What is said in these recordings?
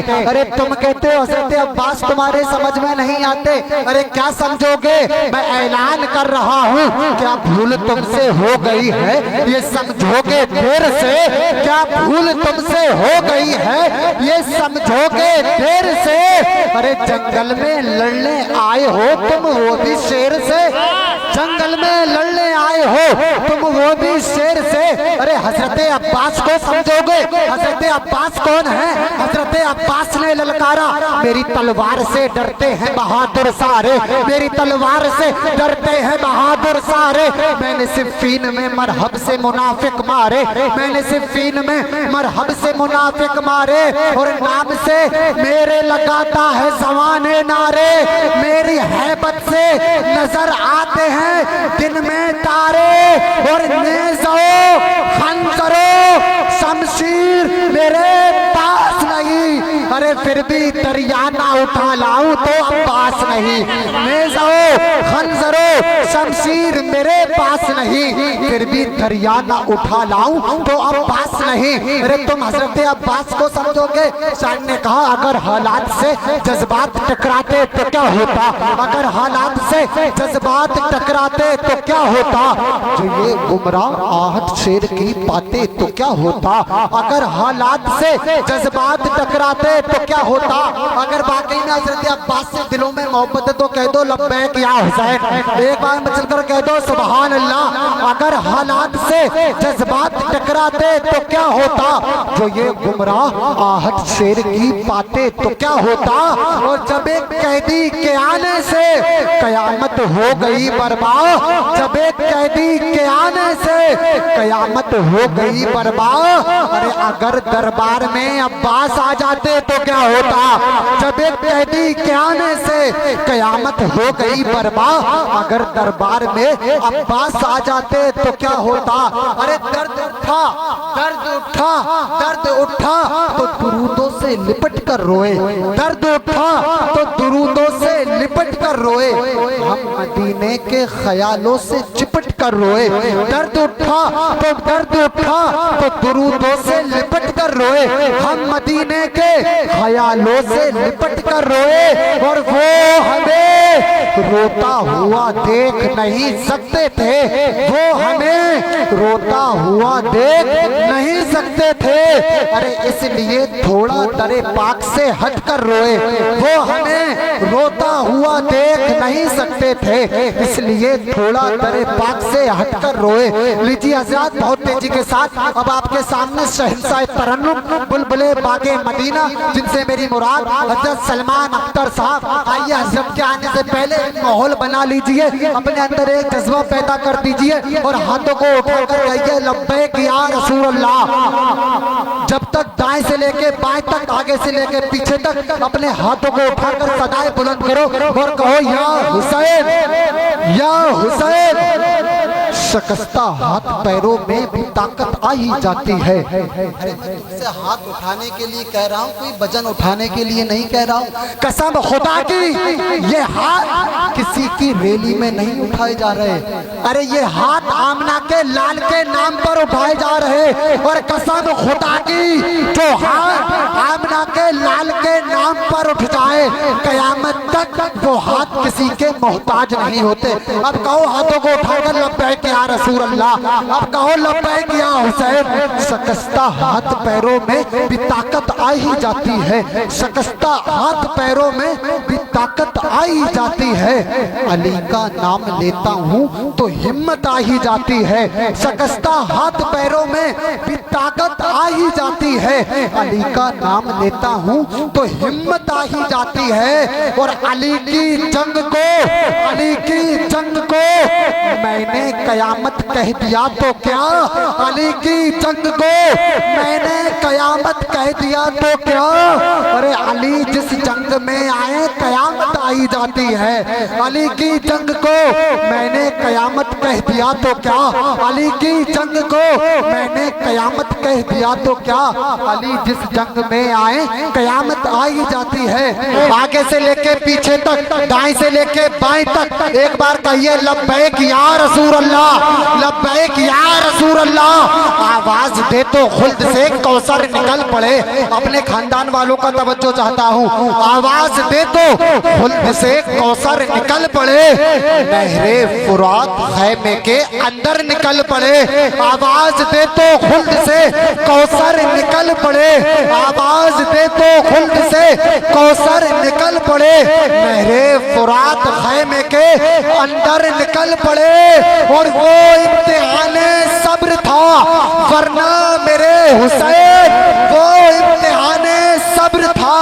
अरे तुम कहते हो हजरत अब्बास तुम्हारे समझ में नहीं आते, अरे क्या समझोगे? मैं ऐलान कर रहा हूँ, क्या भूल तुमसे हो गई है ये समझोगे देर से? क्या भूल तुमसे हो गई है ये समझोगे देर से? अरे जंगल में लड़ने आए हो तुम वो भी शेर से, जंगल में लड़ने आए हो तुम वो भी शेर से। अरे हजरत अब्बास को समझोगे? हजरत अब्बास कौन है? हजरत अब्बास ने ललकारा, मेरी तलवार से डरते हैं बहादुर सारे, मेरी तलवार से डरते हैं बहादुर सारे। मैंने सिफ़ीन में मरहब से मुनाफिक मारे, मैंने सिफ़ीन में मरहब से मुनाफिक मारे, और नाम से मेरे लगाता है ज़माने नारे। मेरी हैबत से नजर आते हैं दिन में तारे, और नेज़ो खंजरो शमशीर मेरे पास नहीं। अरे फिर भी दरियाना उठा लाऊं तो अब्बास नहीं, नेज़ो खंजरो शमशीर मेरे पास नहीं, फिर भी दरियाना उठा लाऊं तो अब्बास नहीं। अरे तुम हजरत अब्बास को समझोगे? शान ने कहा, अगर हालात से जज्बात टकराते तो क्या होता, अगर हालात से जज्बात टकराते तो क्या होता? जो ये गुमराह आहत शेर की बातें तो क्या होता? अगर हालात से जज्बात टकराते तो क्या होता? अगर वाकई में हजरत अब्बास से दिलों में मोहब्बत है तो कह दो लब्बैक या हुसैन, एक बार मचल कर कह दो सुभान अल्लाह। अगर हालात से जज्बात टकराते तो क्या होता? जो ये गुमराह आहत शेर की बातें तो क्या होता? और जब एक कैदी के आने से कयामत हो गई बर्बाद, जब एक कैदी के आने से कयामत हो गई बर्बाद। अरे अगर दरबार में अब्बास आ जाते तो क्या होता? जब एक कैदी के आने से कयामत हो गई बर्बाद, अगर दरबार में अब्बास आ जाते तो क्या होता? अरे दर्द उठा, दर्द उठा, दर्द उठा तो दुरूदों से लिपट कर रोए, दर्द उठा तो दुरूदों से लिपट कर रोए, हम मदीने के ख्यालों से चिपट कर रोए। दर्द उठा तो दर्द उठा तो दुरूदों से लिपट कर रोए, हम मदीने के ख्यालों से लिपट कर रोए। और वो हमें रोता हुआ देख नहीं सकते थे, वो हमें रोता हुआ देख नहीं सकते थे। अरे इसलिए थोड़ा दरे पाक से हट कर रोए, वो हमें रोता हुआ देख नहीं सकते थे, इसलिए थोड़ा दरे पाक से हट कर रोए। लीजिए हजरत, बहुत तेजी के साथ अब आपके सामने शहंशाह तरन्नुम बुलबुले बागे मदीना, जिनसे मेरी मुराद हजरत सलमान अख्तर साहब। आइए हजरत के आने से पहले माहौल बना लीजिए, अपने अंदर एक जज्बा पैदा कर दीजिए और हाथों को उठाकर कहिए लब्बैक या रसूल अल्लाह। जब तक दाएं से लेके बाएं तक, आगे से लेके पीछे तक अपने हाथों को उठाकर सदाएं बुलंद करो और कहो या हुसैन, या हुसैन। शकस्ता हाथ पैरों में भी ताकत आ ही जाती है। से हाथ उठाने के लिए कह रहा हूँ, कोई वजन उठाने के लिए नहीं कह रहा हूँ। कसम खुदा की, ये हाथ किसी की रैली में नहीं उठाए जा रहे, अरे ये हाथ आमना के लाल के नाम पर उठाए जा रहे। और कसम खुदा की, जो हाथ आमना के लाल के नाम पर उठ जाए कयामत तक वो हाथ किसी के मोहताज नहीं होते। अब कहो हाथों को उठाकर लब्बैक या रसूल अल्लाह, अब कहो लब्बैक या हुसैन। शकस्ता हाथ पैरों में भी ताकत आ ही जाती है, शकस्ता हाथ पैरों में भी ताकत आ ही जाती है। अली का नाम लेता हूँ तो हिम्मत आ ही जाती है, शकस्ता हाथ पैरों में भी ताकत आ ही जाती है। अली का नाम लेता हूँ तो हिम्मत आ ही जाती है। और अली की जंग को, अली की जंग को मैंने कयामत कह दिया तो क्या, अली की जंग को मैंने कयामत कह दिया तो क्या। अरे अली जिस जंग में आए कयामत आई जाती है, अली की जंग को मैंने कयामत कह दिया तो क्या, अली की जंग को मैंने कयामत कह दिया तो क्या। अली जिस जंग में आए कयामत आई जाती है। आगे से लेके पीछे तक, दाएं से लेके बाएं तक। एक बार कहिए लब्बैक या रसूल अल्लाह, लब्बैक या रसूल अल्लाह। आवाज दे तो खुल्द से कौसर निकल पड़े। अपने खानदान वालों का तवज्जो चाहता हूँ। आवाज दे तो खुल्द से कौसर निकल पड़े, नहरे फुरात खैमे के अंदर निकल पड़े। आवाज दे तो खुल्द से कौसर निकल पड़े, आवाज दे तो खुल्द से कौसर निकल पड़े, नहरे फुरात खैमे के अंदर निकल पड़े। और वो इम्तिहाने सब्र था, वरना मेरे हुसैन, वो इम्तिहाने सब्र था,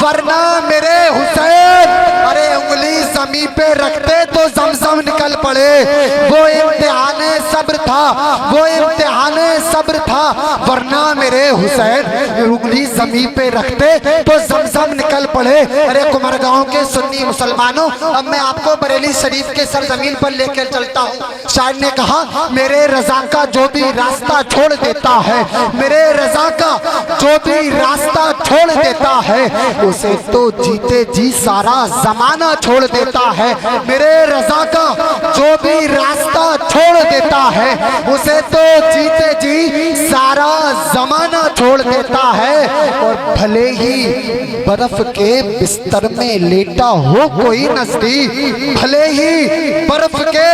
वरना मेरे हुसैन। अरे उंगली जमीन पे रखते तो जमजम निकल पड़े। वो इम्तिहाने सब्र था, वो इम्तिहाने सब्र था, वरना मेरे हुसैन। उंगली जमीन पे रखते तो जमजम निकल पड़े। अरे कुमारगांव के सुन्नी मुसलमानों, अब मैं आपको बरेली शरीफ के सरजमीन पर लेकर चलता हूँ। शायर ने कहा मेरे रजा का जो भी रास्ता छोड़ देता है, मेरे रजा का जो भी रास्ता छोड़ देता है, उसे तो जीते जी सारा जमाना छोड़ देता है। मेरे रजा का जो भी रास्ता छोड़ देता है, उसे तो जीते जी सारा जमाना छोड़ देता है। और भले ही बर्फ के बिस्तर में लेटा हो कोई नजदीक, भले ही बर्फ के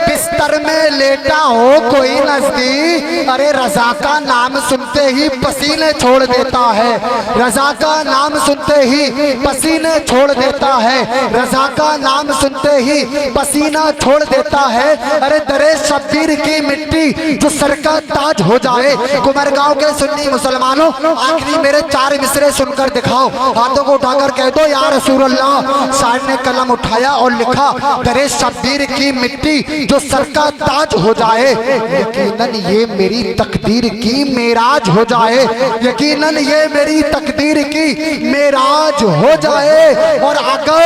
बिस्तर में लेटा हो कोई नजदीक, अरे रजा का नाम सुनते ही पसीने छोड़ देता है। रजा का नाम सुनते ही पसीने छोड़ देता है। रजा का नाम सुनते ही पसीना छोड़ देता है। अरे दरे शब्बीर की मिट्टी जो सर का ताज हो जाए। कुमारगांव के सुन्नी मुसलमानों, आखिरी मेरे 4 मिसरे सुनकर दिखाओ। हाथों को उठाकर कह दो या रसूल अल्लाह। शायर ने कलम उठाया और लिखा दरे शब्बीर की मिट्टी जो सर का ताज हो जाए, यकीनन ये मेरी तकदीर की मेराज हो जाए, यकीनन ये मेरी तकदीर की मेराज हो जाए। और अगर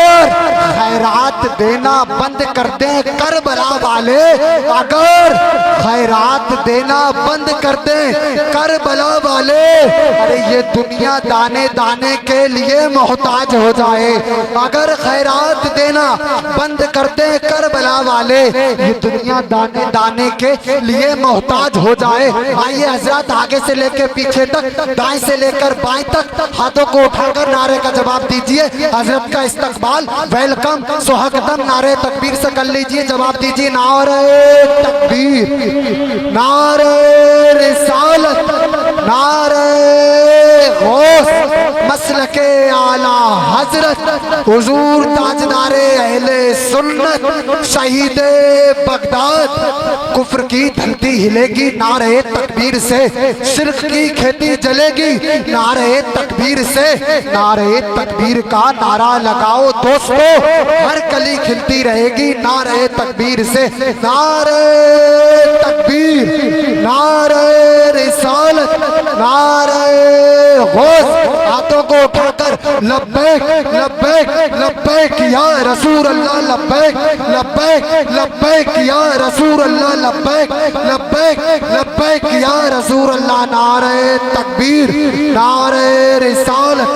खैरात देना बंद कर दें करबला वाले, अगर खैरात देना बंद कर दें करबला वाले, अरे ये दुनिया दाने दाने के लिए मोहताज हो जाए। अगर खैरात देना बंद कर दें करबला वाले, ये दुनिया दाने दाने के लिए मोहताज हो जाए। आइए हजरत आगे से लेकर पीछे तक, दाएं से लेकर बाएं तक हाथों को उठाकर नारे का जवाब दीजिए। हजरत का इस्तकबाल, वेलकम, सुहागतम नारे तकबीर से कर लीजिए। जवाब दीजिए नारे तकबीर, नारे रिसालत, नारे गौस, मसलके आला हजरत हुजूर ताजदारे अहले सुन्नत शहीदे बगदाद। कुफ्र की धरती हिलेगी नारे तकबीर से, शिर्क की खेती जलेगी नारे तकबीर से। नारे तकबीर का नारा लगाओ दोस्तों, हर कली खिलती रहेगी नारे तकबीर से। नारे तकबीर, नारे रिसालत, नारे गौस। हाथों को उठाकर लब्बैक लब्बैक लब्बैक या रसूल अल्लाह, लब्बैक लब्बैक लब्बैक या रसूल अल्लाह, लब्बैक लब्बैक लब्बैक या रसूल अल्लाह। नारे तकबीर, नारे रिसालत,